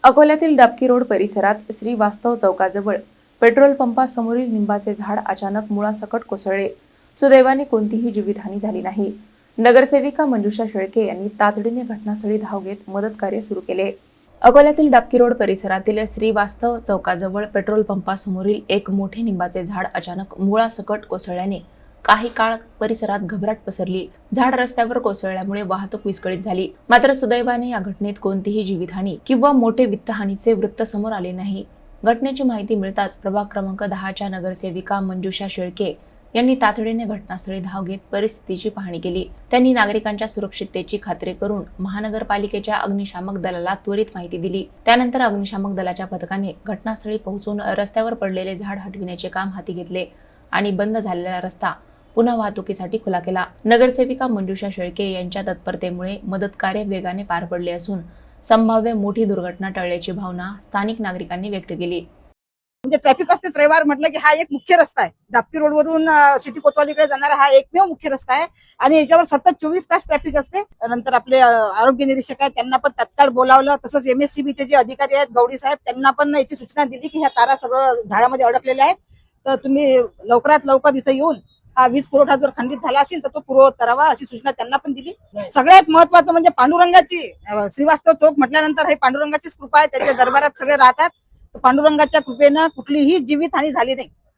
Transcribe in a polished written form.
अकोल्यातील डाबकी रोड परिसरात श्री वास्तव चौकाजवळ पेट्रोल पंपासमोरील लिंबाचे झाड अचानक मुळासकट कोसळले। सुदैवाने कोणतीही जीवितहानी झाली नाही। नगरसेविका मंजुषा शेळके यांनी तातडीने घटनास्थळी धाव घेत मदत कार्य सुरू केले। अकोल्यातील डाबकी रोड परिसरातील श्री वास्तव चौकाजवळ पेट्रोल पंपासमोरील एक मोठे लिंबाचे झाड अचानक मुळासकट कोसळल्याने काही काळ परिसरात घबराट पसरली। झाड रस्त्यावर कोसळल्यामुळे वाहतूक विस्कळीत झाली। मात्र सुदैवाने या घटनेत कोणतीही जीवितहानी किंवा मोठे वित्तहानीचे वृत्त समोर आले नाही। घटनेची माहिती मिळताच प्रभाग क्रमांक 10च्या नगरसेविका मंजुषा शेळके यांनी तातडीने घटनास्थळी धाव घेत परिस्थितीची पाहणी केली। त्यांनी नागरिकांच्या सुरक्षिततेची खात्री करून महानगरपालिकेच्या अग्निशामक दलाला त्वरित माहिती दिली। त्यानंतर अग्निशामक दलाच्या पथकाने घटनास्थळी पोहोचून रस्त्यावर पडलेले झाड हटविण्याचे काम हाती घेतले आणि बंद झालेला रस्ता पुन्हा वाहतुकीसाठी खुला केला। नगरसेविका मंजुषा शेळके यांच्या तत्परतेमुळे मदत कार्य वेगाने पार पडले असून संभाव्य मोठी दुर्घटना टळल्याची भावना स्थानिक नागरिकांनी व्यक्त केली। म्हणजे ट्रॅफिक असतेच रविवार म्हटलं की हा एक मुख्य रस्ता आहे। डाबकी रोडवरून सिटी कोतवालीकडे जाणारा हा एकमेव मुख्य रस्ता आहे आणि याच्यावर सतत 24 तास ट्रॅफिक असते। नंतर आपले आरोग्य निरीक्षक आहेत त्यांना पण तत्काळ बोलावलं। तसंच MSCBचे जे अधिकारी आहेत गौडी साहेब त्यांना पण याची सूचना दिली की ह्या तारा सगळं झाडामध्ये अडकलेल्या आहेत, तर तुम्ही लवकरात लवकर इथे येऊन हा वीज पुरवठा जर खंडित झाला असेल तर तो पूर्ववत करावा अशी सूचना त्यांना पण दिली। सगळ्यात महत्वाचं म्हणजे पांडुरंगाची श्रीवास्तव चौक म्हटल्यानंतर हे पांडुरंगाचीच कृपा आहे, त्याच्या दरबारात सगळे राहतात। पांडुरंगाच्या कृपेनं कुठलीही जीवितहानी झाली नाही।